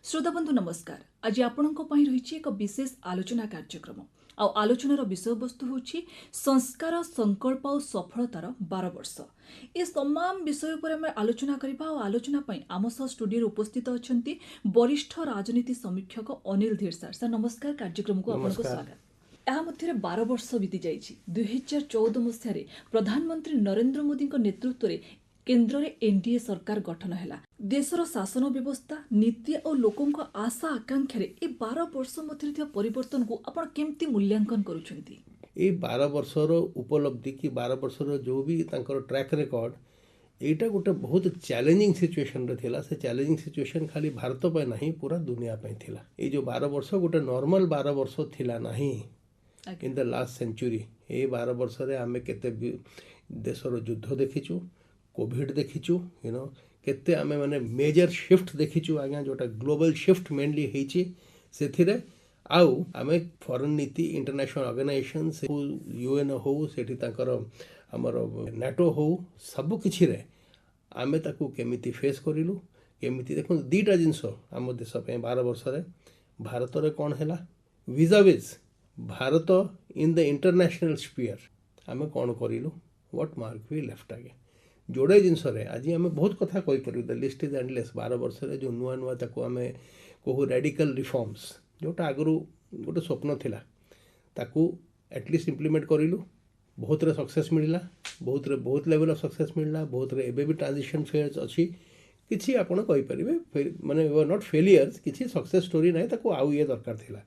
श्रोता बंधु नमस्कार। आज आपणक पई रहिछि एक विशेष आलोचना कार्यक्रम। आलोचनार विषय वस्तु होछि संस्कार संकल्प और सफलतार 12 वर्ष। ए तमाम विषय पर हम आलोचना करिबा और आलोचना पई आम सह स्टूडियो उपस्थित अछंती वरिष्ठ राजनीति समीक्षक अनिल धीर सर। सर नमस्कार, कार्यक्रम को आपनको स्वागत। ଏହା ମଧ୍ୟରେ 12 ବର୍ଷ ବିତି ଯାଇଛି। 2014 ମସିହାରେ ପ୍ରଧାନମନ୍ତ୍ରୀ ନରେନ୍ଦ୍ର ମୋଦିଙ୍କ ନେତୃତ୍ୱରେ କେନ୍ଦ୍ରରେ ଏନଡିଏ ସରକାର ଗଠନ ହେଲା। ଦେଶର ଶାସନ ବ୍ୟବସ୍ଥା, ନୀତି ଓ ଲୋକଙ୍କ ଆଶା ଆକାଂକ୍ଷାରେ ଏ 12 ବର୍ଷ ମଧ୍ୟରେ ଥିବା ପରିବର୍ତ୍ତନକୁ ଆପଣ କେମିତି ମୂଲ୍ୟାଙ୍କନ କରୁଛନ୍ତି? এই 12 ବର୍ଷର ଉପଲବ୍ଧି କି 12 ବର୍ଷର ଯେଉଁ ବି ତାଙ୍କର ଟ୍ରାକ୍ ରେକର୍ଡ, ଏଇଟା ଗୋଟେ ବହୁତ ଚ୍ୟାଲେଞ୍ଜିଂ ସିଚୁଏସନରେ ଥିଲା। ସେ ଚ୍ୟାଲେଞ୍ଜିଂ ସିଚୁଏସନ ଖାଲି ଭାରତ ପାଇଁ ନାହିଁ, ପୁରା ଦୁନିଆ ପାଇଁ ଥିଲା। ଏଇ ଯେଉଁ 12 ବର୍ଷ ଗୋଟେ ନର୍ମାଲ 12 ବର୍ଷ ଥିଲା ନାହିଁ ଇନ୍ ଦ ଲାଷ୍ଟ ସେଞ୍ଚୁରୀ। ଏଇ 12 ବର୍ଷରେ ଆମେ କେତେ ଦେଶର ଯୁଦ୍ଧ ଦେଖିଛୁ, କୋଭିଡ ଦେଖିଛୁ, କେତେ ଆମେ ମାନେ ମେଜର ସିଫ୍ଟ ଦେଖିଛୁ ଆଜ୍ଞା, ଯେଉଁଟା ଗ୍ଲୋବାଲ ସିଫ୍ଟ ମେନଲି ହେଇଛି ସେଥିରେ। ଆଉ ଆମେ ଫରେନ୍ ନୀତି, ଇଣ୍ଟରନ୍ୟାସନାଲ ଅର୍ଗାନାଇଜେସନ୍ ହଉ, ୟୁଏନ୍ ହଉ, ସେଠି ତାଙ୍କର ଆମର ନାଟୋ ହଉ, ସବୁକିଛିରେ ଆମେ ତାକୁ କେମିତି ଫେସ୍ କରିଲୁ, କେମିତି ଦେଖନ୍ତୁ ଦୁଇଟା ଜିନିଷ ଆମ ଦେଶ ପାଇଁ 12 ବର୍ଷରେ। ଭାରତରେ କ'ଣ ହେଲା, vis a vis Bharat in the international sphere ଆମେ କ'ଣ କରିଲୁ, ହ୍ୱାଟ୍ ମାର୍କ ୱି ଲେଫ୍ଟ। ଆଜ୍ଞା ଯୋଡ଼େ ଜିନିଷରେ ଆଜି ଆମେ ବହୁତ କଥା କହିପାରିବୁ। ଦ ଲିଷ୍ଟ ଇଜ୍ ଏଣ୍ଡଲେସ୍। 12 ବର୍ଷରେ ଯେଉଁ ନୂଆ ନୂଆ ତାକୁ ଆମେ କହୁ ରାଡ଼ିକାଲ ରିଫର୍ମସ୍, ଯେଉଁଟା ଆଗରୁ ଗୋଟେ ସ୍ୱପ୍ନ ଥିଲା, ତାକୁ ଆଟଲିଷ୍ଟ ଇମ୍ପ୍ଲିମେଣ୍ଟ କରିଲୁ। ବହୁତରେ ସକ୍ସେସ୍ ମିଳିଲା, ବହୁତ ଲେଭେଲ୍ ଅଫ୍ ସକ୍ସେସ୍ ମିଳିଲା। ବହୁତରେ ଏବେ ବି ଟ୍ରାନଜିସନ୍ ଫେଜ୍ ଅଛି। କିଛି ଆପଣ କହିପାରିବେ ମାନେ ନଟ୍ ଫେଲିୟର୍ସ, କିଛି ସକ୍ସେସ୍ ଷ୍ଟୋରି ନାହିଁ, ତାକୁ ଆଉ ଇଏ ଦରକାର ଥିଲା।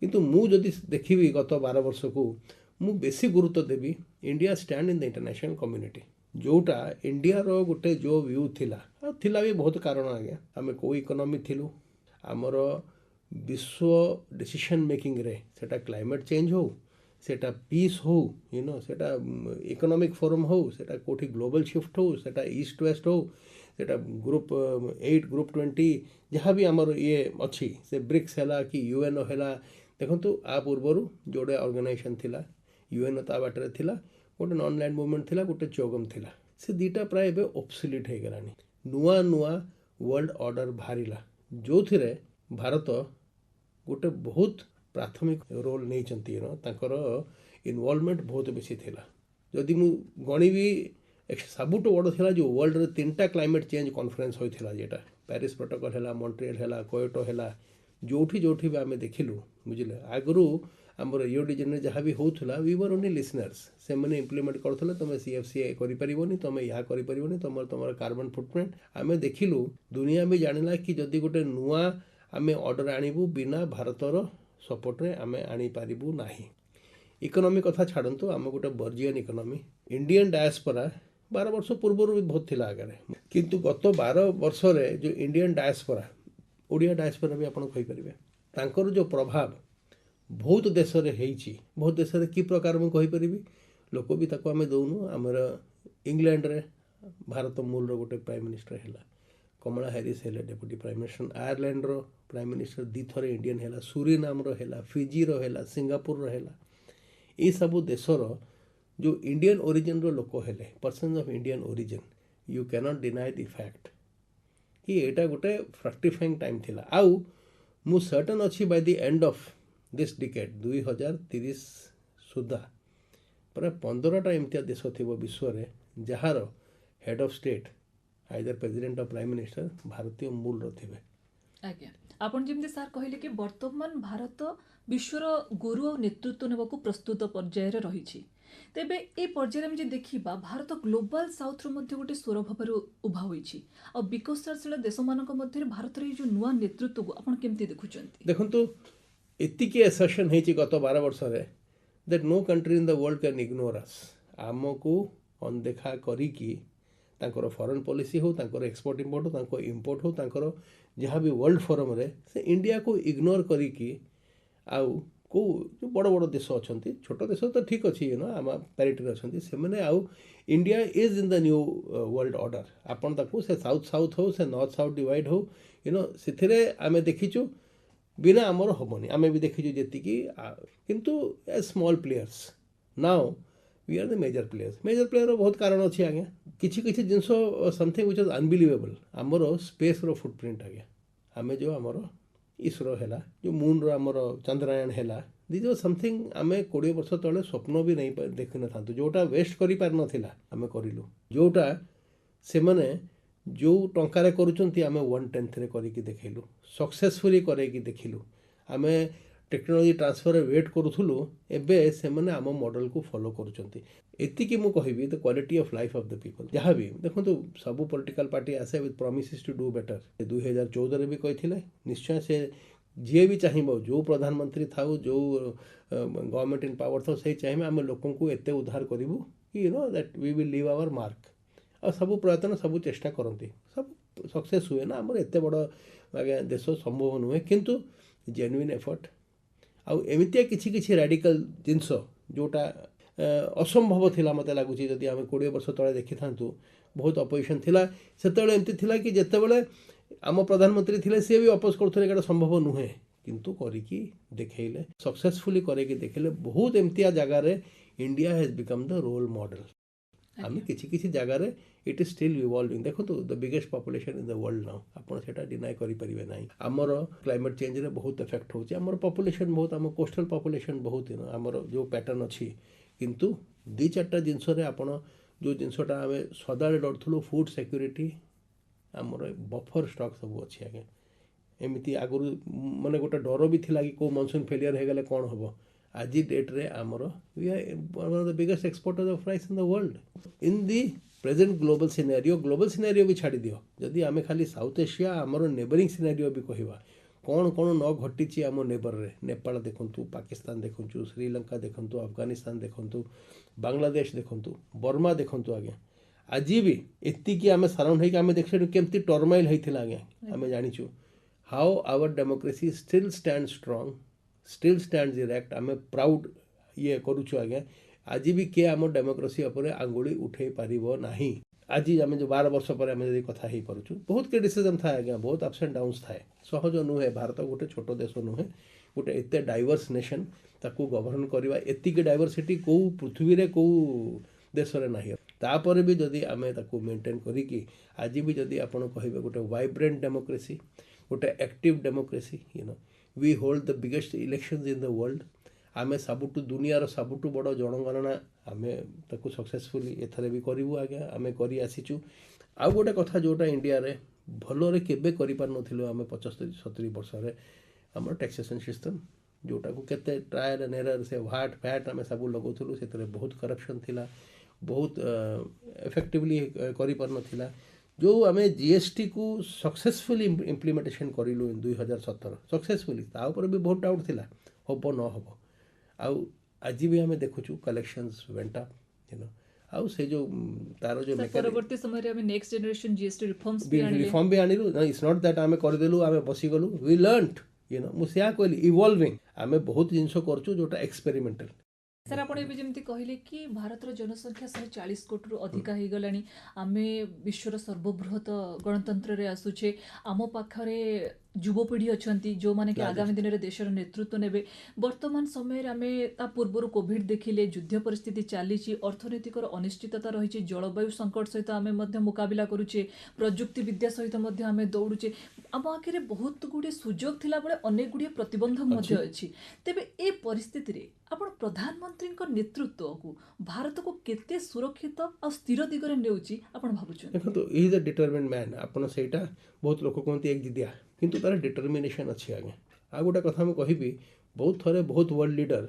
କିନ୍ତୁ ମୁଁ ଯଦି ଦେଖିବି ଗତ 12 ବର୍ଷକୁ, ମୁଁ ବେଶୀ ଗୁରୁତ୍ୱ ଦେବି India stand in the international community. ଯେଉଁଟା ଇଣ୍ଡିଆର ଗୋଟେ ଯେଉଁ ଭ୍ୟୁ ଥିଲା, ଆଉ ଥିଲା ବି ବହୁତ କାରଣ ଆଜ୍ଞା। ଆମେ କେଉଁ ଇକୋନୋମି ଥିଲୁ, ଆମର ବିଶ୍ୱ ଡିସିସନ୍ ମେକିଂରେ, ସେଟା କ୍ଲାଇମେଟ୍ ଚେଞ୍ଜ ହଉ, ସେଟା ପିସ୍ ହଉ, ସେଟା ଇକୋନୋମିକ୍ ଫୋରମ୍ ହଉ, ସେଟା କେଉଁଠି ଗ୍ଲୋବାଲ୍ ସିଫ୍ଟ ହଉ, ସେଟା ଇଷ୍ଟ ୱେଷ୍ଟ ହଉ, ସେଟା ଗ୍ରୁପ୍ 8, ଗ୍ରୁପ୍ 20 ଯାହା ବି ଆମର ଇଏ ଅଛି, ସେ ବ୍ରିକ୍ସ ହେଲା କି ୟୁଏନ୍ଓ ହେଲା। ଦେଖନ୍ତୁ ଆ ପୂର୍ବରୁ ଯୋଡ଼େ ଅର୍ଗାନାଇଜେସନ୍ ଥିଲା, ୟୁଏନ୍ଓ ତା ବାଟରେ ଥିଲା, ଗୋଟେ ନନ୍ ଲ୍ୟାଣ୍ଡ ମୁଭମେଣ୍ଟ ଥିଲା, ଗୋଟେ ଚୋଗମ୍ ଥିଲା। ସେ ଦୁଇଟା ପ୍ରାୟ ଏବେ ଅବସୋଲ୍ୟୁଟ୍ ହେଇଗଲାଣି। ନୂଆ ନୂଆ ୱାର୍ଲଡ ଅର୍ଡ଼ର ବାହାରିଲା, ଯେଉଁଥିରେ ଭାରତ ଗୋଟେ ବହୁତ ପ୍ରାଥମିକ ରୋଲ୍ ନେଇଛନ୍ତି। ତାଙ୍କର ଇନଭଲ୍ଭମେଣ୍ଟ ବହୁତ ବେଶୀ ଥିଲା। ଯଦି ମୁଁ ଗଣିବି, ସବୁଠୁ ବଡ଼ ଥିଲା ଯେଉଁ ୱାର୍ଲଡରେ 3ଟା କ୍ଲାଇମେଟ୍ ଚେଞ୍ଜ କନଫରେନ୍ସ ହୋଇଥିଲା, ଯେଟା ପ୍ୟାରିସ୍ ପ୍ରୋଟୋକଲ୍ ହେଲା, ମଣ୍ଟ୍ରିଏଲ୍ ହେଲା, କୋୟଟୋ ହେଲା। ଯେଉଁଠି ବି ଆମେ ଦେଖିଲୁ, ବୁଝିଲେ, ଆଗରୁ ଆମର ରିଓ ଡି ଜେନେରୋ ଯାହା ବି ହେଉଥିଲା, ୱି ୱର୍ ଓନ୍ଲି ଲିସନର୍ସ। ସେମାନେ ଇମ୍ପ୍ଲିମେଣ୍ଟ କରୁଥିଲେ, ତୁମେ CFC କରିପାରିବନି, ତୁମେ ଏହା କରିପାରିବନି, ତୁମର କାର୍ବନ ଫୁଟପ୍ରିଣ୍ଟ। ଆମେ ଦେଖିଲୁ, ଦୁନିଆ ବି ଜାଣିଲା କି ଯଦି ଗୋଟେ ନୂଆ ଆମେ ଅର୍ଡ଼ର ଆଣିବୁ, ବିନା ଭାରତର ସପୋର୍ଟରେ ଆମେ ଆଣିପାରିବୁ ନାହିଁ। ଇକୋନୋମି କଥା ଛାଡ଼ନ୍ତୁ, ଆମେ ଗୋଟେ ବର୍ଜିଆନ୍ ଇକୋନୋମି। ଇଣ୍ଡିଆନ୍ ଡାୟାସ୍ପୋରା 12 ବର୍ଷ ପୂର୍ବରୁ ବି ବହୁତ ଥିଲା ଆଗରେ। କିନ୍ତୁ ଗତ 12 ବର୍ଷରେ ଯେଉଁ ଇଣ୍ଡିଆନ୍ ଡାୟାସ୍ପୋରା, ଓଡ଼ିଆ ଡାୟାସ୍ପୋରା ବି ଆପଣ କହିପାରିବେ, ତାଙ୍କର ଯେଉଁ ପ୍ରଭାବ ବହୁତ ଦେଶରେ ହେଇଛି। ବହୁତ ଦେଶରେ କି ପ୍ରକାର ମୁଁ କହିପାରିବି, ଲୋକ ବି ତାକୁ ଆମେ ଦେଉନୁ। ଆମର ଇଂଲଣ୍ଡରେ ଭାରତ ମୂଳର ଗୋଟେ ପ୍ରାଇମ୍ ମିନିଷ୍ଟର ହେଲା, କମଳା ହ୍ୟାରିସ୍ ହେଲେ ଡେପୁଟି ପ୍ରାଇମ୍ ମିନିଷ୍ଟର। ଆୟାରଲ୍ୟାଣ୍ଡର ପ୍ରାଇମ୍ ମିନିଷ୍ଟର 2 ଥର ଇଣ୍ଡିଆନ୍ ହେଲା, ସୁରିନାମର ହେଲା, ଫିଜିର ହେଲା, ସିଙ୍ଗାପୁରର ହେଲା। ଏଇସବୁ ଦେଶର ଯେଉଁ ଇଣ୍ଡିଆନ୍ ଓରିଜିନ୍ର ଲୋକ ହେଲେ, persons of Indian origin, you can't deny the fact କି ଏଇଟା ଗୋଟେ ଫ୍ରକ୍ଟିଫାଇଂ ଟାଇମ୍ ଥିଲା। ଆଉ ମୁଁ ସର୍ଟନ୍ ଅଛି ବାଇ ଦି ଏଣ୍ଡ ଅଫ୍ ଦିସ୍ ଡିକେଡ୍, 2030 ସୁଦ୍ଧା ପ୍ରାୟ 15ଟା ଏମିତିଆ ଦେଶ ଥିବ ବିଶ୍ୱରେ ଯାହାର head of state, either president of Prime minister ଭାରତୀୟ ମୂଳର ଥିବେ। ଆଜ୍ଞା, ଆପଣ ଯେମିତି ସାର୍ କହିଲେ କି ବର୍ତ୍ତମାନ ଭାରତ ବିଶ୍ୱର ଗୁରୁ ଆଉ ନେତୃତ୍ୱ ନେବାକୁ ପ୍ରସ୍ତୁତ ପର୍ଯ୍ୟାୟରେ ରହିଛି। ତେବେ ଏ ପର୍ଯ୍ୟାୟରେ ଆମେ ଯଦି ଦେଖିବା, ଭାରତ ଗ୍ଲୋବାଲ ସାଉଥର ମଧ୍ୟ ଗୋଟେ ସ୍ୱର ଭାବରେ ଉଭା ହୋଇଛି। ଆଉ ବିକଶିତ ଦେଶମାନଙ୍କ ମଧ୍ୟରେ ଭାରତର ଏଇ ଯେଉଁ ନୂଆ ନେତୃତ୍ୱକୁ ଆପଣ କେମିତି ଦେଖୁଛନ୍ତି? ଦେଖନ୍ତୁ, ଏତିକି ଆସର୍ସନ୍ ହେଇଛି ଗତ 12 ବର୍ଷରେ, that no country in the world can ignore us. ଆମକୁ ଅନଦେଖା କରିକି ତାଙ୍କର ଫରେନ୍ ପଲିସି ହଉ, ତାଙ୍କର ଏକ୍ସପୋର୍ଟ ଇମ୍ପୋର୍ଟ ହଉ, ତାଙ୍କ ଇମ୍ପୋର୍ଟ ହଉ, ତାଙ୍କର ଯାହା ବି ୱାର୍ଲଡ ଫୋରମ୍ରେ ସେ ଇଣ୍ଡିଆକୁ ଇଗ୍ନୋର କରିକି, ଆଉ କେଉଁ ଯେଉଁ ବଡ଼ ବଡ଼ ଦେଶ ଅଛନ୍ତି, ଛୋଟ ଦେଶ ତ ଠିକ୍ ଅଛି, ଆମ ପ୍ୟାରିଟିରେ ଅଛନ୍ତି, ସେମାନେ ଆଉ India is in the new world order. ଆପଣ ତାକୁ ସେ ସାଉଥ୍ ହଉ, ସେ ନର୍ଥ ସାଉଥ୍ ଡିଭାଇଡ଼ ହଉ, ସେଥିରେ ଆମେ ଦେଖିଛୁ ବିନା ଆମର ହେବନି। ଆମେ ବି ଦେଖିଛୁ ଯେତିକି, କିନ୍ତୁ a small players now we are the major player बहुत कारण अच्छे आज्ञा किसी किसी जिनस समथिंग व्हिच इज अनबिलीवेबल आमर स्पेस रो फुटप्रिंट आज्ञा आमे जो आमर इसरो है जो मून आमर चंद्रयान है दिज वाज समथिंग आम 20 वर्ष तले स्वप्न भी नहीं देखी न था जोटा वेस्ट कर पार नाला आम करूँ जोटा से मैंने जो टंकार करुँच आम 1/10 करके देखलु सक्सेसफुली करके देखलु आम टेक्नोलोजी ट्रांसफर वेट करूँ एवं से आम मॉडल को फॉलो करुँच मु कहि the quality of life of the people जहाँ भी देखो सब पॉलिटिकल पार्टी आसे with promises to do better 2014 भी कही निश्चय से जी भी चाहिए जो प्रधानमंत्री था जो गवर्नमेंट इन पावर था से चाहिए आम लोक एत उद्धार करूँ कि you know that we will leave our mark आ सब प्रयत्न सब चेष्टा करती सब सक्सेस हुए ना आम एत बड़ आज्ञा देश संभव नुहे किंतु जेन्युइन एफर्ट आउ एमतिया किसी राडिकल जिनस जोटा असंभव थिला मते लगुच जदि आम 20 वर्ष तले देखी था बहुत अपोजिशन थिला सेतेबेले एमती थिला कि जेतेबेले आम प्रधानमंत्री थिले सी भी अपोज करथले एटा संभव नुहे किंतु करिकी देखैले सक्सेसफुली करके देखले बहुत एमतिया जगह रे India has become the role model आम किसी जगार इट इज स्टिल इवॉल्विंग देखो the biggest population in the world now आपड़ से डिनाई करें ना आमर क्लाइमेट चेंज रे बहुत इफेक्ट होची आमर पॉपुलेशन बहुत आम कोस्टल पॉपुलेशन बहुत आमर जो पैटर्न अच्छी किंतु 2-4टा जिनस आपण जो जिनसटा आम सदा डरथुलु फूड सिक्योरिटी आमर बफर स्टॉक सब अच्छी आगे एमती आगुरी माने गोटे डर भी थिला कि को मॉनसून फेलियर हो गले कौन हम आज डेट रे आमर we are one of the biggest exporter of rice in the world in the present global scenario भी छाड़ी दियो जदि आमे खाली साउथ एशिया आमर नेबरिंग सिनेरियो भी कहवा कौन कौन न घटी आम नेबर रे नेपाल देखंतु पाकिस्तान देखंतु श्रीलंका देखंतु अफगानिस्तान देखंतु बांग्लादेश देखंतु बर्मा देखंतु आगे आज भी एतिकी आम साराउंड होइक आम देखु केमती टर्माइल होइथिला आगे आम जानिछु how our democracy still stand strong still stand erect आम प्राउड ये करुछु आगे आज भी किए आम डेमोक्रेसी उपरे आंगुली उठे पारिबो नाही आज आम जो 12 वर्ष पर आम जब कथा ही पारुछु बहुत क्रिटिसिजम था आज्ञा बहुत अप्स एंड डाउन्स थाए सहज नुहे भारत गोटे छोट देश नुहे गोटे एत डाइवर्स नेशन ताकू गवर्न करवा एतिक डाइवर्सिटी कौ पृथ्वी रे कौ देश रे नाही तापर भी जदि आम ताकू मेंटेन करिकी आज भी जदि आपण कहिबे गोटे वाइब्रेंट डेमोक्रेसी गोटे active democracy you know we hold the biggest elections in the world आमे सबुठु दुनियार सबुठु बड़ जनगणना आमे ताकू सक्सेसफुली एथरे भी करिवु आज्ञा आमे करि आसीचु आ गोटे कथा जोटा इंडिया रे भलो रे केबे करि पार नथिलो आमे 75-70 वर्ष रे हमर टैक्सेशन सिस्टम जोटा को केते ट्रायल एंड एरर से व्हाट फैट आमे सब लगौथुलु सेतरे बहुत करप्शन थिला बहुत इफेक्टिवली करि पार नथिला जो आमे जीएसटी को सक्सेसफुली इम्प्लीमेंटेशन करिलु इन 2017 सक्सेसफुली ता ऊपर भी बहुत डाउट थिला होबो न होबो आउ आज भी आम देखुचु collections went up you know आउ से जो तार जो परवर्ती समय रे आम नेक्स्ट जनरेशन जीएसटी रिफॉर्म भी आनिलु इट्स नॉट दैट आम कर देलु आम बसी गलु वी लर्नड यू नो मुझे कहली इवॉल्विंग आम बहुत जिनस करचु जोटा एक्सपेरिमेंटल सर आप जमी कहले कि भारत जनसंख्या 140 कोटी अधिक हो गला आम विश्वर सर्वबृहत गणतंत्र रे आसुचे आम पाखरे युवपीढ़ी अच्छा जो मैंने कि आगामी दिन में देशर नेतृत्व नेबे वर्तमान समय आम ता पूर्व कोविड देखिले युद्ध परिस्थिति चली अर्थनैतिक अनिश्चितता रही जलवायु संकट सहित आम मुकाबला करुचे प्रजुक्ति विद्या सहित आम दौड़ुचे आम आखिरे बहुत गुड़े सुजोग थिला बेले अनेक गुड़े प्रतिबंधक अच्छी तेबे ए परिस्थिति रे आपण प्रधानमंत्री नेतृत्व को भारत को केते सुरक्षित और स्थिर दिगरे नेउची आपण भाबुछन देखो he is a determined man आपण सेटा बहुत लोक कहते एक जिदिया किंतु तार डिटरमिनेशन अच्छी आगे आ गोटे कथा मैं कहबी बहुत थरे बहुत वर्ल्ड लीडर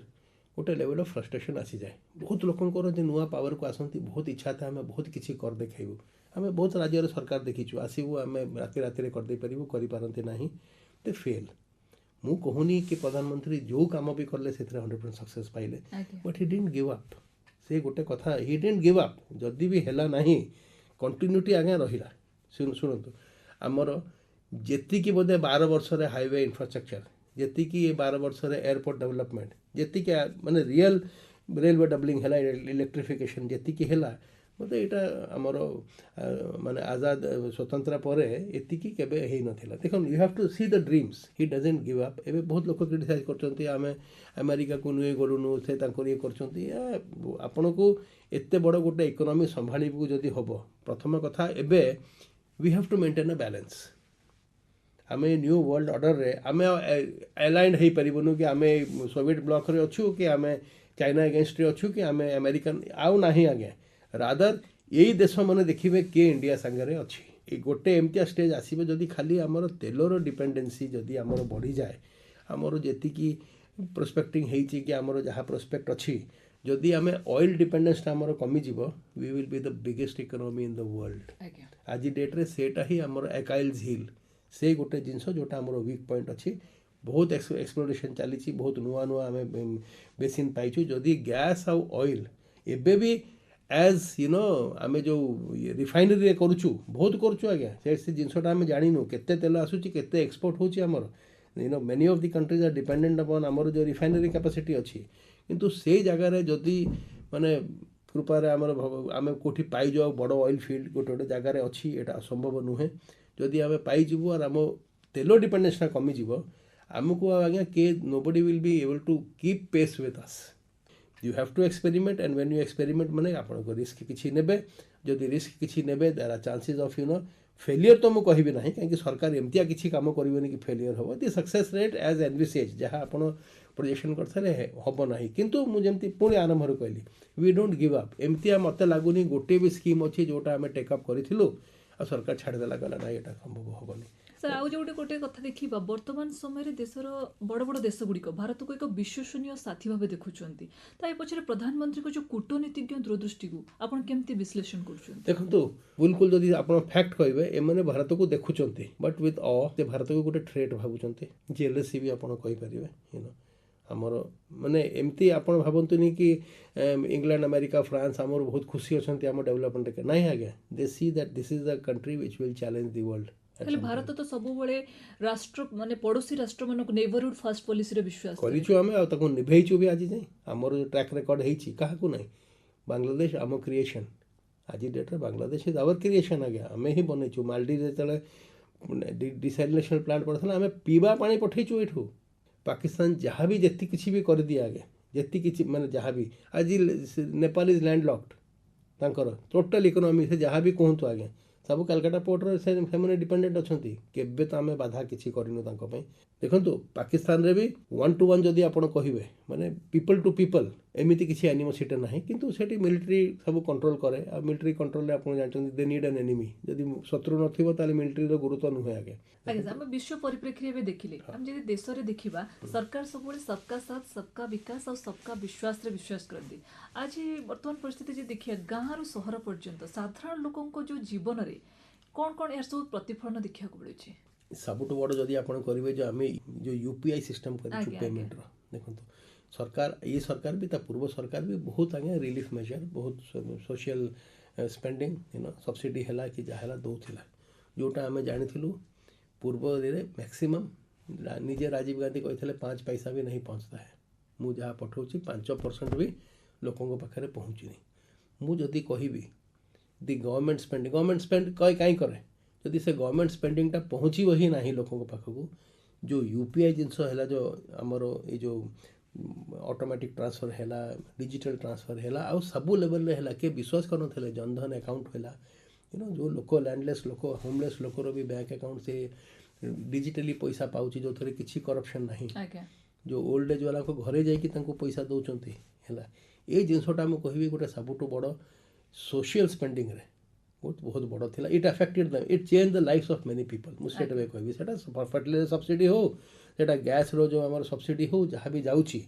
गोटे लेवल ऑफ फ्रस्ट्रेशन आसी जाए बहुत लोकंकर जो नुआ पावर को आसती बहुत इच्छा था आम बहुत किसी कर देखेबू आम बहुत राज्य सरकार देखीचु आसबू आम राति राति करदे पारू करपारती ना दे फेल मु कहूनी कि प्रधानमंत्री जो काम भी कले से 100% सक्सेस पाइले but he didn't give up से गोटे कथा ही डिडंट गिव अप जदि भी हैला नाही कंटिन्यूटी आगे रहिला शुणु आमर जेतिकी बोधे 12 वर्ष रे हाईवे इंफ्रास्ट्रक्चर जेतिकी 12 वर्ष रे एयरपोर्ट डेवलपमेंट जेतिकी माने रियल रेलवे डबलिंग हैला इलेक्ट्रिफिकेशन जेतिकी हैला मतलब यहाँ आमर माने आजाद स्वतंत्र पर एतिकी केबे हे नथिला देखो you have to see the dreams he doesn't give up एबे बहुत लोक क्रिटिसाइज करछंती आमे अमेरिका को नुए गलुनु से तांकर ये करछंती आपन को एते बड़ गोटे इकोनॉमी संभाळीबू जदी होबो प्रथम कथा एबे we have to maintain a balance आम न्यू वर्ल्ड ऑर्डर रे आम एलाइंड हो पारूँ कि आम सोविएट ब्लॉक रे अच्छू कि आम चाइना एगेंस्ट रे अच्छू कि आम अमेरिकन आउ नहीं आज्ञा रादर यही देश मैंने देखिए किए इंडिया सागर अच्छी ये गोटे एमतिया स्टेज आसवे जदि खाली आमर तेलर डिपेंडेंसी जदि आमर बढ़ी जाए आमर जी प्रोस्पेक्टिंग होती कि आमर जहाँ प्रोस्पेक्ट अच्छी जदि आम ऑयल डिपेंडेंस आमर कमिज we will be the biggest economy in the world आज डेट्रे सेटा ही आमर एकाइल्स हिल से गोटे जिनस जोटा आमर वीक पॉइंट अच्छी बहुत एक्सप्लोरेशन चली बहुत नुआ नुआ आम बेसिन पाइचु जदि गैस आउ ऑयल एबे भी एज यू नो आम जो रिफाइनरी करुचु बहुत करुचु आज्ञा से जिनसटा आम जानू केते तेल आसूची केते एक्सपोर्ट होची आमर you know many of the countries are dependent upon आमर जो रिफाइनरी कैपेसिटी अच्छी किंतु से जगार जदि माने कृपार आमर आम कोठी पाइजु बड़ ऑयल फील्ड गोटे गोटे जगार अच्छी एटा असंभव नुहे जदि आम पाइजु और आम तेल डिपेंडेंसटा कमिज आमको आज्ञा के nobody will be able to keep pace with us you have to experiment and when you experiment माने आपको रिस्क किसी नेबे जदि रिस्क किसी नेबे there are chances of you know failure तो मुझे कहबी ना कहीं सरकार एमतिया किसी काम करेनि कि फेलियर हम दि सक्सेस रेट एज एनविसेज जहाँ आप प्रोजेक्शन करते हम ना किंतु मुझे पुणी आरंभ कहली वी डोंट गिव अप एमतिया मत लगुनि गोटे भी स्कीम अच्छी जोटा आम टेकअप करूँ आ सरकार छाड़देला गला ना यहाँ संभव हेनी सर आउ जो गोटे कथा देखा वर्तमान समय देशर बड़ बड़ देश गुड़िक भारत को एक विश्वसनीय साथी भाव देखुंत पछरे प्रधानमंत्री को जो कूटनीतिज्ञ दूरदृष्टि को आपन केमती विश्लेषण कर देखो बिल्कुल जदि आप फैक्ट कहे एमने भारत को देखुंत बट विथ से भारत को गोटे थ्रेट भावुंट जेलसी भी आपरे यू नो आमर माने एमती आप भावतुनि कि इंग्लैंड अमेरिका फ्रांस आमर बहुत खुशी अच्छा आम डेवलपमेंट ना आज्ञा they see that this is the country which will challenge the world हेले भारत तो सब राष्ट्र माने पड़ोसी राष्ट्र मान नेबरहुड फर्स्ट पॉलिसी रे विश्वास करिछु आमे आ ताको निभैछु भी आज जाय हमर जो ट्रैक रिकॉर्ड हेछि काहा को नै बांग्लादेश आम क्रिएशन आज डेट रे बांग्लादेश इज आवर क्रिएशन आ गया आमे ही बनैछु मालदीव रे तले डिसैलिनेशन प्लांट पड़थला आमे पीबा पानी पठैछु एठू पाकिस्तान जहाँ भी जेति किछि भी कर दिया आगे जेति किछि माने जहाँ भी आज नेपाल इज लैंड लॉक्ड तांकर टोटल इकोनॉमी से जहाँ भी कहतु आगे सब कलकाता पोर्ट से डिपेंडेंट अच्छा केबे तो आम बाधा किसी करूँ देखो पाकिस्तान रे भी 1 to 1 जदि आप कहे माने पीपल टू पीपल एमती किसी एनिमोसिटी ना किंतु सेठी मिलिट्री सब कंट्रोल करे आ मिलिट्री कंट्रोल आप जानते दे नीड एन एनिमी जदि शत्रु नथिबो ताले मिलिट्री रो गुरुत्व नुहे आगे आगे हम विश्व परिप्रेक्षी में देखिले हम जदि देश रे देखिबा सरकार सब सबका साथ सबका विकास और सबका विश्वास रे विश्वास करती आज वर्तमान परिस्थिति जे देखिया गाँव रु शहर पर्यंत साधारण लोकों को जो जीवन रे कौन कौन यार सब प्रतिफलन देखा मिलूँ सबुठ बड़ जदि आप करेंगे जो आम जो यूपीआई सिस्टम कर पेमेंट देखो सरकार ये सरकार भी पूर्व सरकार भी बहुत आगे रिलीफ मेजर बहुत social spending you know subsidy है कि जहाँ दौला जोटा आम जानी पूर्व मैक्सिमम निजे राजीव गांधी कहते 5 पैसा भी नहीं पहुँचता है मुझे जहाँ पठाऊँ 5% भी लोकों पाखे पहुँचनी मुझे कहि दि गवर्नमेंट स्पेंड कहीं करे जदि से गवर्नमेंट स्पेंडिंगटा पहुँचो ही ना लोकों पाखक जो यूपीआई जिनस है जो आमर ये जो ऑटोमेटिक ट्रांसफर है डिजिटल ट्रांसफर है आ सबू लेवल रे है किए विश्वास कर जनधन अकाउंट है यू नो जो लोक लैंडलेस लोक होमलेस लोकर भी बैंक अकाउंट से डिजिटली पैसा पाँच जो थे किसी करप्शन ना जो ओल्ड एज वाला को घरे जाकि पैसा दौरान है ये जिनसटा मुझे कहि गोटे सबुठ बड़ सोशल स्पेंडिंग रे बहुत बड़ था it affected the it change the lifes of many people मुझे कहि फर्टिलाइजर सब्सिडी हो सेटा गैस रो जो आम सब्सिडी हो जहाँ भी जाऊँगी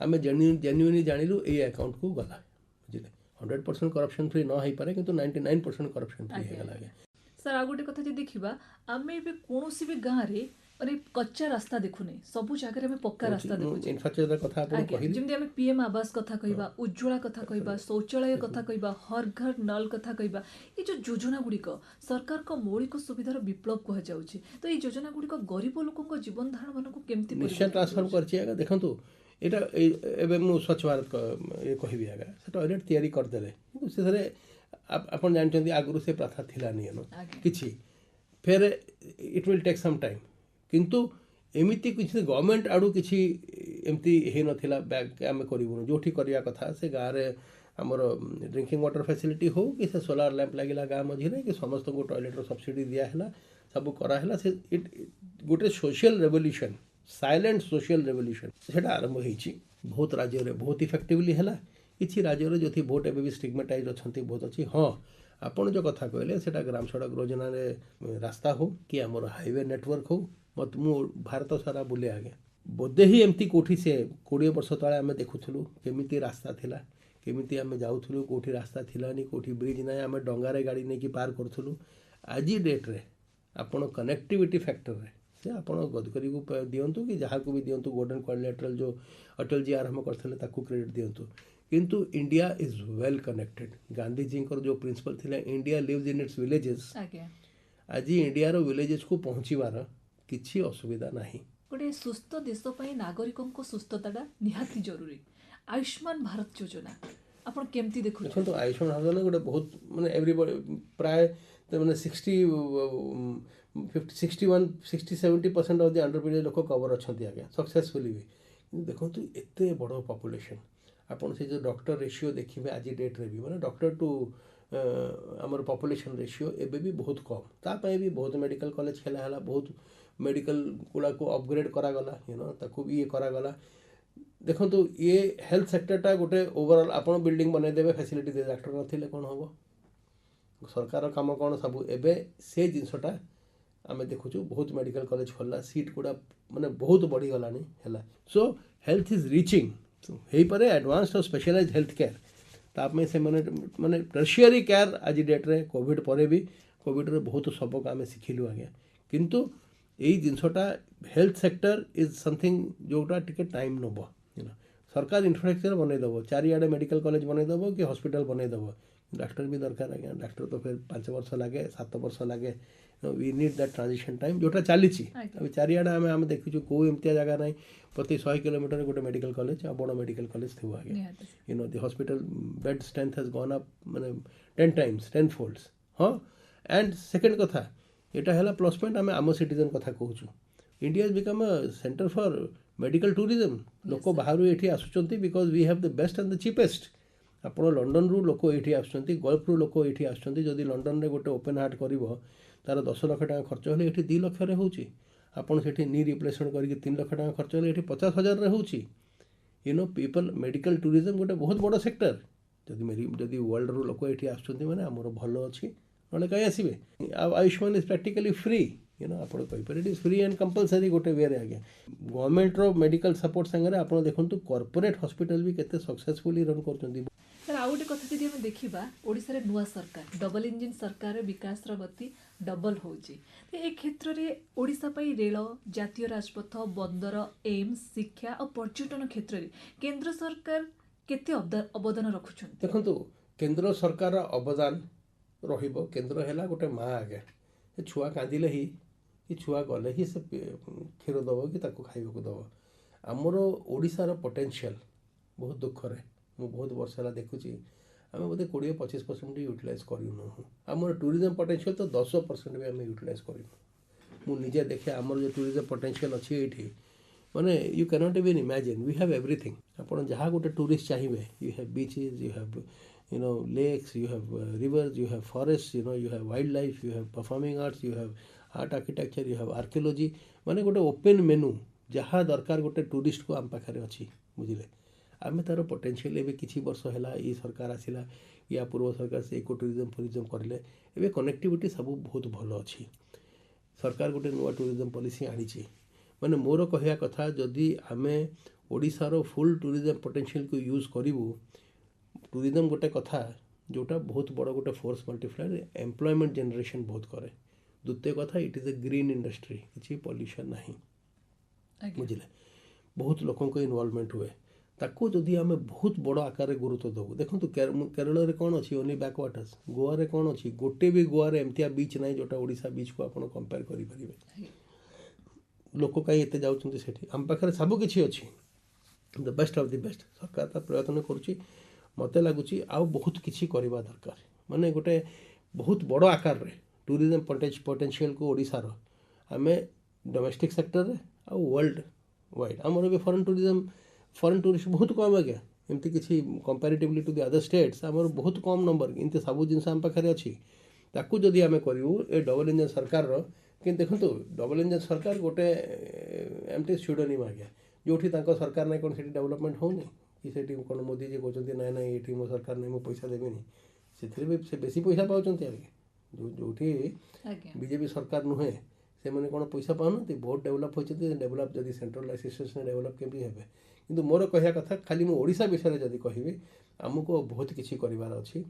आम जेन्युइनली जानिलु ये अकाउंट को गला बुझे 100% करप्शन फ्री न हो पारे किंतु 99% करप्शन फ्री हो गला सर आ गोटे कथा देखा आम कौन भी गाँव में माने कच्चा रास्ता देखुने सबु जगह में पक्का रास्ता देखुचे इंफ्रास्ट्रक्चर कथा आपण कहि जेमति हम पीएम आवास कथा कहिबा उज्ज्वला कथा कहिबा शौचालय कथा कहिबा हर घर नल कथा कहिबा ये जो योजना गुडी को सरकार को मौलिक सुविधार विप्लव कह जाउची तो ये योजना गुडी को गरीब लोगों को जीवन धारण मन को केमति निश्चय ट्रांसफर करछि आगा देखंतु एटा एबे मु स्वच्छ भारत ये कहिबी आगा सेटा ऑलरेडी तयारी कर देले से थरे आपण जानचंदी आगुरु से प्रथा थिला नहीं नो किछि फिर it will take some time किंतु एमती किसी गवर्नमेंट आड़ू किसी एमती हो नाला बैग आम करूँ जो करवा कथा से गाँव में आमर ड्रिंकिंग वाटर फैसिलिटी हो कि से सोलार लैंप लगे गाँव मझे कि समस्त को टॉयलेट सब्सिडी दिया है सब कराला से गोटे social revolution silent social revolution सेटा आरंभ होईची बहुत राज्य रे बहुत इफेक्टिवली हैला किछि राज्य रे जोथि भोट एबे भी स्टिग्मेटाइज अछंती बहुत अछि हां आपण जो कथा कहले सेटा ग्राम सड़क योजना रे रास्ता हो कि हमर हाईवे नेटवर्क हो मत मु भारत सारा बुले आगे बोधे ही एमती कोठी से 20 वर्ष तले आमे देखुथलु केमिति रास्ता थिला केमिति आमे जाउथलु कोठी रास्ता थिलानी कोठी ब्रिज नै आमे डंगारे गाड़ी नै कि पार करथलु आजी डेट रे आपण कनेक्टिविटी फैक्टर रे से आपण गदकरी को दियंतु कि जहाँ को भी दियंतु गोल्डन क्वाड्रिलेटरल जो अटल जी आरंभ करथिले ताकू क्रेडिट दियंतु किंतु India is well connected Gandhi ji जो प्रिंसिपल थिले India lives in its villages आज इंडिया रो विलेजेस को पहुँचीबार किछि असुविधा नाही गोटे सुस्थ देश पई नागरिकों को सुस्थताटा निहाती जरूरी आयुष्मान भारत योजना आपण केमती देखु देखो आयुष्मान भारत योजना गोटे बहुत माने एवरीबॉडी प्राय माने 60-70% ऑफ द अंडरप्रिविलेज लोक कवर अछंती आगे सक्सेसफुली भी देखो एते बड़ पॉपुलेशन आपण से जो डॉक्टर रेशियो देखिबे आज डेट रे भी माने डॉक्टर टू आमर पॉपुलेशन रेशियो एबे भी बहुत कम ता पई भी बहुत मेडिकल कॉलेज खेला हला बहुत मेडिकल गुड़ा को अपग्रेड करा गला ताकू भी ये करा गला देखो ये हेल्थ सेक्टरटा गोटे ओवरऑल आपण बिल्डिंग बनै देबे फैसिलिटी दे डॉक्टर नथिले कोन होबो सरकार काम कौन सब एबे से जिनसटा आम देखु बहुत मेडिकल कॉलेज खोलला सीट गुड़ा माने बहुत बढ़ी गलानी हैला सो हेल्थ इज रीचिंग हे परे एडवांस्ड और स्पेशलाइज्ड हेल्थ केयर ताप में से माने टर्शियरी केयर आज डेट रे कोविड परे भी कोविड रे बहुत सबक आम शिखिलु आगे किंतु यही जिनसटा हेल्थ सेक्टर इज समथिंग जोटा टिके टाइम नब सरकार इंफ्रास्ट्रक्चर बनई दब चारिआडे मेडिकल कॉलेज बनई दब कि हॉस्पिटल बनई दब डॉक्टर भी दरकार आज्ञा डॉक्टर तो फिर 5 वर्ष लगे 7 वर्ष लगे we need that transition time जोटा चली अभी चारिआडे आम देखु कौ एमती जगह ना प्रति 100 किलोमीटर गोटे मेडिकल कॉलेज आ बड़ मेडिकल कॉलेज थी आगे the hospital bed strength has gone up माने 10 टाइम्स 10 फोल्ड्स हाँ एंड सेकेंड कथा यहाँ है प्लस पॉइंट आम आम सिटीजन कथा कहूँ India become a centre for medical tourism लोक बाहर ये आसुँच because we have the best and the cheapest आप लंडन रू लोक ये आसुँच गल्फ रू लोक ये आसुँच जदि लंडन में गोटे ओपन हार्ट कर तार 10 लाख टका खर्च हेले ये 2 लाख होपन से नी रिप्लेसमेंट करके 3 लाख टका खर्च हेले 50,000 हो पीपल मेडिकल टूरिज्म गोटे बहुत बड़ सेक्टर जदि वर्ल्ड रू लोक ये आसुँच मैंने आमर भल अच्छी ना कहीं आसवे आयुष्मान इज प्रैक्टिकली फ्री आप it is free and compulsory गोटे वे आज्ञा गवर्नमेंट रो मेडिकल सपोर्ट सांगे आप देखो कॉर्पोरेट हॉस्पिटल भी केते सक्सेसफुली रन कर आ गोटे कथा जदि हम देखा ओडिशा रे नुआ सरकार डबल इंजिन सरकार विकास गति डबल होउची ए क्षेत्र में ओडिशा पई रेल जातीय राजपथ बंदर एम्स शिक्षा और पर्यटन क्षेत्र में केंद्र सरकार केते अवदान रखुछन देखंतु केंद्र सरकार अवदान रहिबो केंद्र हैला गोटे माँ आगे छुआ कांदिले ही कि छुआ गले ही से क्षीर दब कि ताको खाइबा दब आमर ओडिशार पोटेंशियल बहुत दुखरे मु बहुत वर्ष है देखुची आम बोधे 20-25% यूटिलाइज करूँ आमर टूरिज्म पोटेंशियल तो 10% भी आम यूटिलाइज करूँ मुझे देखे आमर जो टूरिज्म पोटेंशियल अच्छी ये माने you cannot even imagine we have everything आप जहाँ गोटे टूरिस्ट चाहिए you have beaches you have lakes, you have rivers, you have forests, you have wildlife, you have performing arts, you have art architecture, you have archaeology माने गोटे open मेनू जहाँ दरकार गोटे tourist को आम पाखे अच्छी बुझे आम तार पोटेंशियल एवं किसी वर्ष है ये सरकार आसला या पूर्व सरकार से इको टूरिज्म करें एवं कनेक्टिविटी सब बहुत भल अच्छी सरकार गोटे नुआ टूरिज्म पॉलिसी आनी माने मोर कहया कथा जदि आम ओडिशार फुल टूरिज्म पोटेंशियल को यूज करूँ टूरिज्म गोटे कथा जोटा बहुत बड़ गोटे फोर्स मल्टीप्लायर एम्प्लॉयमेंट जनरेशन बहुत करे द्वितीय कथा it is a green industry किसी पॉल्यूशन नहीं बुझे बहुत लोकों को इन्वॉल्वमेंट हुए ताको जदि आम बहुत बड़ आकार गुरुत्व देवु देखो केरल में कौन अच्छी ओनली बैकवाटर्स गोवा रे कौन अच्छी गोटे भी गोवा रे एमतिया बीच ना जोटा ओडिशा बीच को आप कंपेयर करें लोक कहीं एते जाउछन्ति सेठी आम पाखे सब किछि अच्छी the best of the best सरकार ता प्रयत्न करुच्ची मत लगुच आ बहुत किसी करवा दरकार माने गोटे बहुत बड़ आकार रे टूरिज्म पोटेंशियल को ओडिशार आम डोमेस्टिक सेक्टर रे आ वर्ल्ड वाइड आमर भी फॉरेन टूरिस्ट बहुत कम आज्ञा एमती किसी comparatively to the other states आमर बहुत कम नंबर इनते सब जिन आम पाखे अच्छी ताकू जदि आम करूँ ए डबल इंजन सरकार कि देखो डबल इंजन सरकार गोटे एमती स्यूडोनिम आज्ञा जो सरकार ना कौन से डेवलपमेंट होनी कि से कौन मोदी जी कहते ना ना ये मो सरकार नहीं मो पैसा देवेनि से बेसी पैसा पाँच आगे जो बीजेपी सरकार नुहे से मैंने कौन पैसा पाऊना बहुत डेवलप होती डेवलप जब सेंट्रल एसोसिएशन डेवलप केमी हे कि मोर कहया कथा खाली मु ओडिशा विषय जब कहि आमको बहुत किसी करार अच्छी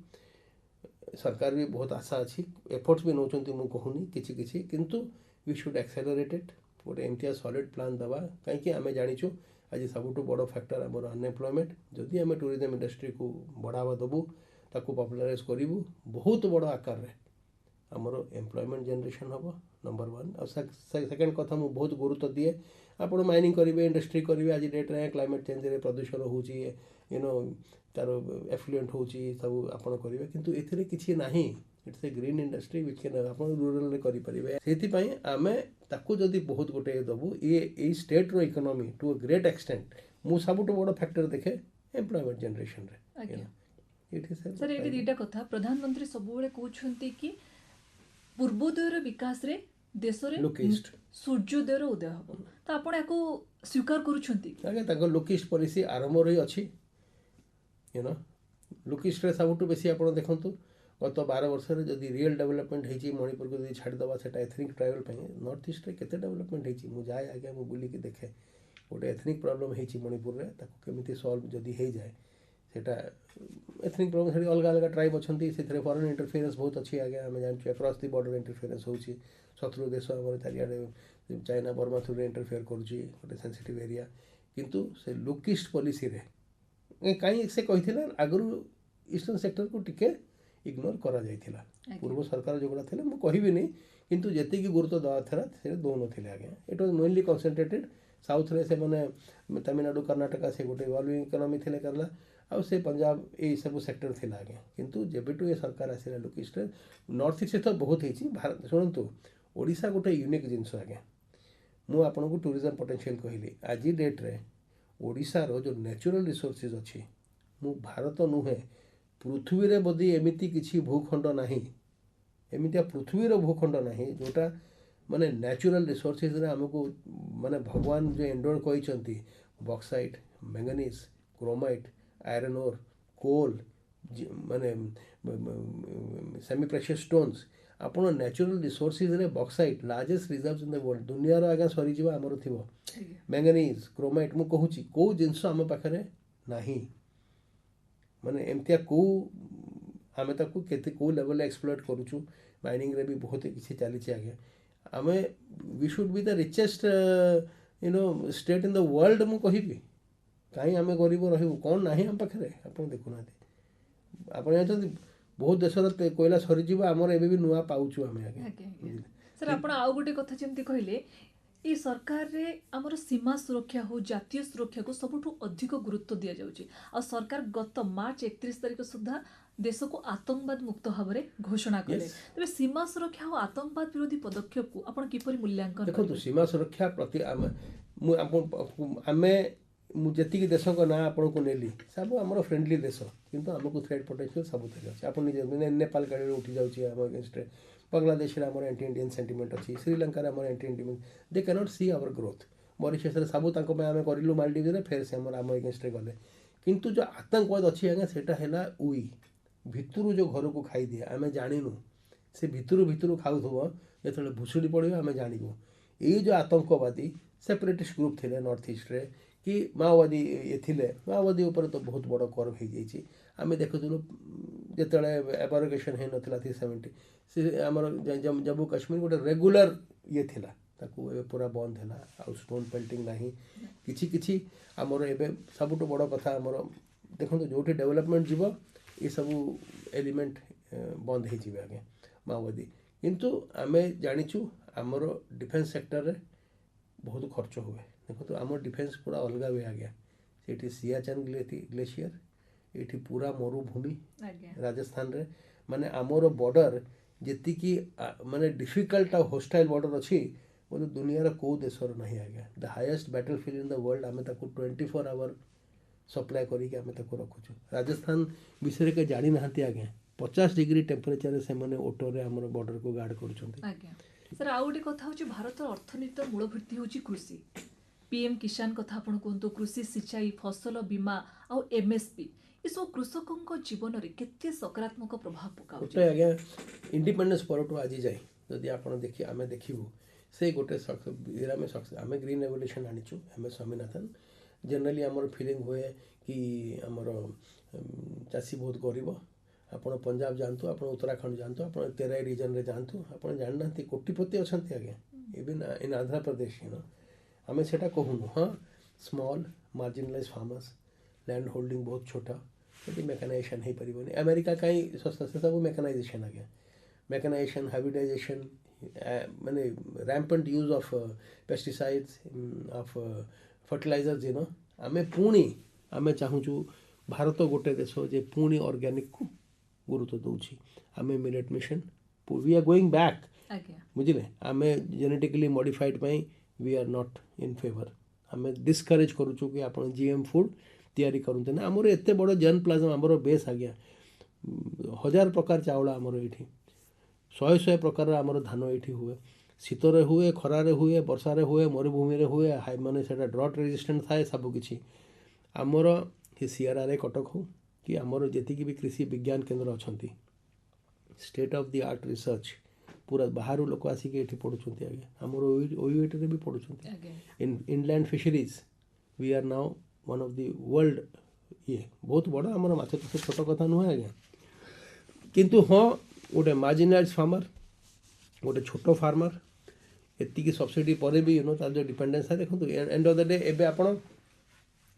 सरकार भी बहुत आशा अच्छी एफर्ट्स भी नौ कहूनी किसी किंतु वी शुड एक्सेलरेटेड गोटे एमती सॉलिड प्लान दवा कहीं आम जाचु आज सबुठ बड़ फैक्टर आम अनएम्प्लॉयमेंट जदि आम टूरिज्म इंडस्ट्री को बढ़ावा देवु ताकू पॉपुलराइज करूँ बहुत बड़ आकार रे आमर एम्प्लॉयमेंट जनरेशन हम नंबर 1 और सेकेंड कथा मुझे बहुत गुरुत्व दिए आप माइनिंग करेंगे इंडस्ट्री करेंगे आज डेट रे क्लाइमेट चेंज रे प्रदूषण हो तार एफ्लुएंट हो सब आप करेंगे किंतु एथिरे किसी नाही it's a green industry which can आप रूराल रे करेंगे से आम ताकू जदि बहुत गोटे दबु ये स्टेट रो economy to a great extent मु सबुठ बड़ फैक्टर देखे एम्प्लॉयमेंट जनरेशन रे सर ये दुईटा कथा प्रधानमंत्री सबुबले कहउछंती कि पूर्वोदयर विकास रे देश रे सूर्योदयर उदय हम तो आपण याको स्वीकार करूछंती आगे लोकिस्ट पॉलिसी आरंभ रही अच्छी लोकिस्ट रे सबुठ बेसी आप देखंतु गत 12 वर्ष जदि रियल डेवलपमेंट होती मणिपुर को छाड़देवा से एथनिक ट्राइबल नॉर्थ ईस्ट रे केते डेवलपमेंट होती मुझे जाए आगे मुझे बुलिकी देखे गोटे एथनिक प्रॉब्लम होती मणिपुर रे ताको केमिति सॉल्व जदि हो जाए सेटा एथनिक प्रॉब्लम से अलग अलग ट्राइब अच्छा से फॉरेन इंटरफेरेंस बहुत अच्छी आगे आम जानते अक्रॉस दि बॉर्डर इंटरफेरेंस होची शत्रु देश आम चारिआडे चाइना बर्मा थ्रू इंटरफेयर करुच्ची गोटे सेंसिटिव एरिया किंतु से लोकिस्ट पॉलिसी रे कहीं से कही आगु ईस्टर्न सेक्टर को टिके इग्नोर करा जाइथिला पूर्व सरकार जोगुड़ा थे मुझे कहबी नहीं किंतु जी गुरुत्व दवा था से दौन थे आगे इट वाज मेनली कनसेंट्रेटेड साउथ रे से मैंने तमिलनाडु कर्नाटक से गोटे इवॉल्विंग इकोनॉमी थे करला आउ से पंजाब यही सब सेक्टर थी आगे किंतु जेबेटू ये सरकार आसला लोकिस्ट नॉर्थ ईस्ट तो बहुत ही भारत शुणु ओडिशा गोटे यूनिक जिनस आगे मु आपन को टूरिज्म पोटेंशियल कहली आज डेट रे ओडिशार जो नेचुरल रिसोर्सेज अच्छी मु भारत नुहे पृथ्वी रे बोधी एमिति किछि भूखंड नाही एमितिया पृथ्वीर भूखंड नाही जोटा माने नेचुरल रिसोर्सेज रे हमको माने भगवान जो एंडोर कहिसंती bauxite manganese chromite iron ore coal माने सेमी प्रेशियस स्टोन्स आपण नेचुरल रिसोर्सेज रे bauxite largest reserves in the world दुनिया रो आगे सरी जीवा हमर थिबो मैंगनीज क्रोमाइट मु कहूची को जिंस हम पाखरे नाही माने एमतिया को आम ताकू केते को लेवल एक्सप्लोइट करूछु माइनिंग रे भी बहुत किसी चली आगे आम we should be the richest state in the world मु कहिबी कहीं आम गरीब रही कौन ना आम पाखे आप देखुना आप जानते बहुत देश कोयला सरीज आमर एवं भी नुआ पाऊँ आम आगे सर आप गोटे कथा जमी कहले ये सरकार रे आमर सीमा सुरक्षा हो जातीय सुरक्षा को सबुठु अधिक गुरुत्व दि जाउची आ सरकार गत मार्च 31 तारिख सुधा देश को आतंकवाद मुक्त भाव में घोषणा कले तबे सीमा सुरक्षा और आतंकवाद विरोधी पदक्षेप को आपण किपरि मूल्यांकन देखो सीमा सुरक्षा प्रति आमे जी देश का ना आपन को नेली सब आम फ्रेंडली देश किंतु आमको थ्रेट पोटेंशियल सब अच्छे आप नेपाल गाड़ी उठी जाऊँगी आम अगेंस्ट बांग्लादेश आम एंटी इंडियन सेंटिमेंट अच्छी श्रीलंका आम anti Indian they cannot see our growth Mauritius सब आम करूँ मालदीव फेर से आम अगेंस्ट गले किंतु जो आतंकवाद अच्छी आज्ञा सेटा उई भितरू जो घर को खाई दिए आम जानू से भितरू खाऊ जो भुशुड़ी पड़ो आम जानू ये जो आतंकवादी सेपरेटिस्ट ग्रुप थे नॉर्थ ईस्ट रे कि माओवादी ये थिले माओवादी ऊपर तो बहुत बड़ कर्व हो जाइए आम देखुलु जो एबरगेशन हो ना 370 से आमर जम्मू काश्मीर गोटे रेगुलर ये थिला ताकू ए पूरा बंद है आ स्टोन पेल्टिंग नहीं किछि किछि आमर एबे सबुठ बड़ कथा आमर देखो जो डेवलपमेंट जीव ये सब एलिमेंट बंद हो जाए आगे माओवादी किंतु आम जाचु आमर डिफेन्स सेक्टर रे बहुत खर्च हुए देखो तो आम डिफेन्स पूरा अलग हुए आज्ञा से सियाचेन ग्लेशियर ये पूरा मरुभूमि राजस्थान रे माने आमर बॉर्डर जी माने डिफिकल्ट आ होस्टाइल बॉर्डर अच्छी बोले दुनिया को देशर ना आज्ञा the highest battle field in the world आम 24 आवर सप्लाय करके आम रखुचु राजस्थान विषय के जानी ना आज्ञा 50 डिग्री टेम्परेचर से मैंने ऑटो रे आमर बॉर्डर को गार्ड कर सर आउ गोटे कथा हूँ भारत अर्थनीतिर मूल भित्ति हूँ कृषि पीएम किसान कथा आपण कहतु कृषि सिंचाई फसल बीमा आउ एमएसपी ये सब कृषकों जीवन में केते सकारात्मक प्रभाव पकाउछ गोटे आज्ञा इंडिपेंडेंस परठू आज जाए जदि आप देखिए आम देखू से गोटे आम ग्रीन रेवोल्यूशन आनीचु एम एस स्वामीनाथन जनरली आमर फिलिंग हुए कि आमर चाषी बहुत गरीब आपड़ पंजाब जातु आप उत्तराखंड जातु आप तेराई रिजन रे जातु आप जानना कोटिपति अच्छा आज्ञा इवन इन आंध्र प्रदेश आम से कहूनु हाँ small marginalise farmers land holding बहुत छोटा यदि मेकानाइजेशन हो पारे अमेरिका कहीं सस्ता से सब मेकानाइजेशन आज्ञा मेकानाइजेशन हाइब्रिडाइजेशन माने rampant use of pesticides of fertilisers आमे पुणी आमे चाहूँ भारत गोटे देश जे पुणी ऑर्गेनिक को गुरुत्व दूची आमे millet mission we are going back बुझे आमे जेनेटिकली मॉडिफाइड पाई we are not in favour आमे डिस्करेज करूँ कि आप जीएम फूड तैयारी करते ना आमर एत बड़ जन प्लाज्म आमर बेस आज्ञा 1000 प्रकार चावल आमर ये 100 प्रकार आमर धान ये हुए शीतरे हुए खरारे हुए वर्षारे हुए मरुभूमि हुए हाई माने से ड्रट रेजिस्टेंट थाए सबकि आमर ये सीआरआर कटक हो कि आमर जी भी कृषि विज्ञान केन्द्र अच्छा state of the art research पूरा बाहर लोक आसिक ये पढ़ुंट आज्ञा आमर ओयूएटी भी पढ़ुंट inland fisheries we are now one of the world ये बहुत बड़ा आमर माछ चाष छोट कथा नुहे आज्ञा किंतु हाँ गोटे मार्जिनाइज फार्मर गोटे छोट फार्मर एतिकी सब्सिडी पर भी तार जो डिपेंडेंस है देखो एंड ऑफ द डे एबे आपण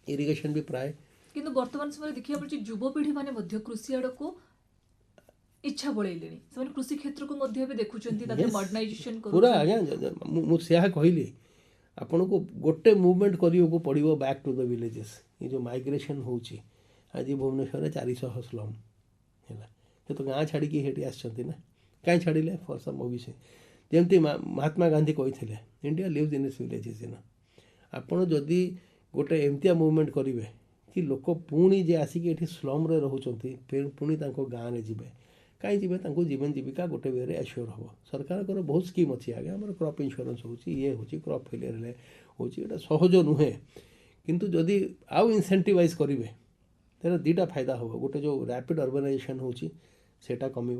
इरिगेशन भी प्राय किंतु वर्तमान समय देखिया पड़छि युवपीढ़ी माने मध्य कृषि आड़ को इच्छा बढ़ेलेनी से कृषि क्षेत्र को मध्य भी देखुचंती ताके मॉडर्नाइजेशन करू पूरा आज्ञा मु सेहा कहली आपण को गोटे मूवमेंट करियो को पड़िबो बैक टू द विलेजेस ये जो माइग्रेशन होची आज भुवनेश्वर रे 400 स्लम हैला तो गाँ छाड़ी हेटी आछंती ना कहीं छाड़िले फॉर सम विषय जमती महात्मा गांधी कही India lives in its villages आपण जदि गोटे एमतिया मूवमेंट करेंगे कि लोक पुणी जे आसिक ये स्लम रे रोचंती पुणी गाँव में जीवे कहीं जीवे जीवन जीविका गोटे वे एश्योर हम सरकार बहुत स्कीम अच्छी आगे आम क्रॉप इंश्योरेंस हो क्रॉप फेलियर होटा सहज नुहे किंतु जदि आउ इनसेंटिवाइज करेंगे तेरे दीटा फायदा हम गोटे जो रैपिड अर्बनाइजेशन होटा कम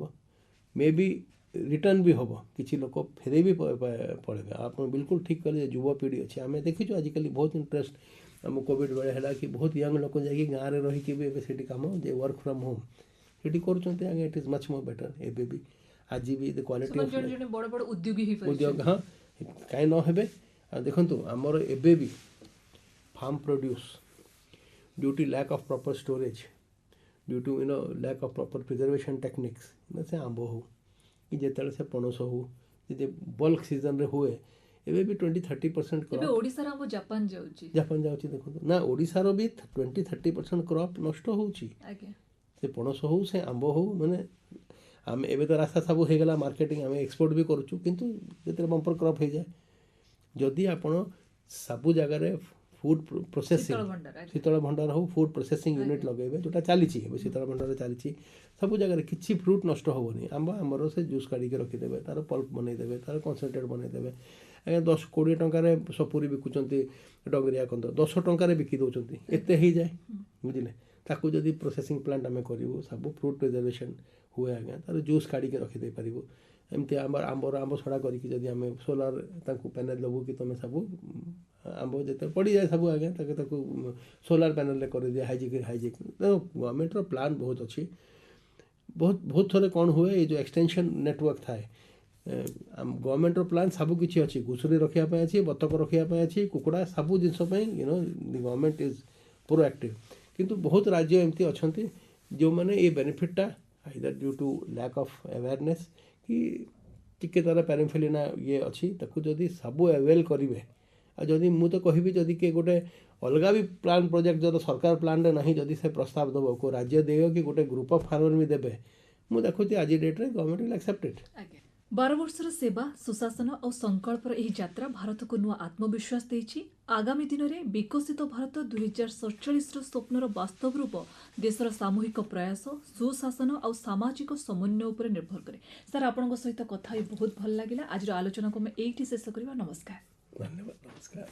मे बी रिटर्न भी हम किसी लोक फेरे भी पड़े आप बिल्कुल ठीक कले युवपीढ़ी अच्छे आम देखीचु आजिकल बहुत इंटरेस्ट आम कोविड बेले है कि बहुत यंग लोक जाकि गाँव में रहीकि भी एवं कम जे वर्क फ्रॉम होम ये करुँच आगे it is much more better एबे भी आज भी द क्वालिटी ऑफ बड़ बड़ उद्योग हाँ कहीं न हेबे देखंतु आमर एबे भी farm produce due to lack of proper storage due to lack of proper preservation techniques से आंब हो कि जिते से पणस हो जी बल्क सीजन रे हुए एबे भी 20-30% क्रॉप ओडिसा रो जापान जाउची देखो ना ओडिसा रो भी 20-30% क्रॉप नष्ट होउची आगे से पणस हो से आंब हो माने आम एबे तो रास्ता सब हो गला मार्केटिंग आम एक्सपोर्ट भी करूँ किंतु जिते बंपर क्रॉप हो जाए जदि आपण सबु जगह फूड प्रोसेसिंग शीतल भंडार हो फूड प्रोसेसिंग यूनिट लगेबे जोटा चली शीतल भंडार चली सब जगह किसी फ्रूट नष्ट होनी आंब आमर से जूस काढ़ी रखिदेवे तार पल्प बनईदेवे तार कनसेंट्रेट बनईदेवे आगे 10-20 टंकार सपुरी बिकुंट डगरिया कंद 10 टंकार बिकी दौरान एत हो जाए बुझे ताकू जदि प्रोसेसिंग प्लांट आम करूँ सब फ्रूट प्रिजर्वेशन हुए आज्ञा तार जूस काढ़ी रखिदे पारू एमती आंब सड़ा करके आम सोलार पैनल दबू कि तुम सब आंब जो पड़ जाए सब आज्ञा सोलार पैनल कर दिए हाइजिक गवर्नमेंट प्लान बहुत अच्छी बहुत थोड़े कौन हुए ये जो एक्सटेंशन नेटवर्क थाए गवर्नमेंट प्लान सब किसी अच्छी घुसुरी रखापी अच्छी बतक रखापी अच्छी कुकुड़ा सब जिनपाई गवर्नमेंट इज प्रोएक्टिव किंतु बहुत राज्य एमती अच्छा जो मैंने ये बेनिफिटा either due to lack of awareness कि टिके तार पैराफिलिना ये अच्छी ताकू जदि सब अवेल करेंगे जदि मु तो कहबी जदि के गोटे अलग भी प्लान प्रोजेक्ट जो सरकार प्लान रे नहीं जदि से प्रस्ताव दब को राज्य देव कि गोटे ग्रुप ऑफ फार्मर भी देवे मु देखुची आज डेट रे गवर्नमेंट विल एक्सेप्ट इट 12 वर्षर सेवा सुशासन और संकल्पर यही यात्रा भारत को नुआ आत्मविश्वास देछि आगामी दिन में विकसित भारत 2047 स्वप्नर वास्तव रूप देशर सामूहिक प्रयास सुशासन और सामाजिक समन्वय उपर निर्भर करे। सर आपन सहित कथा बहुत भल लगे। आज आलोचना को मैं ये शेष करवा। नमस्कार। धन्यवाद। नमस्कार।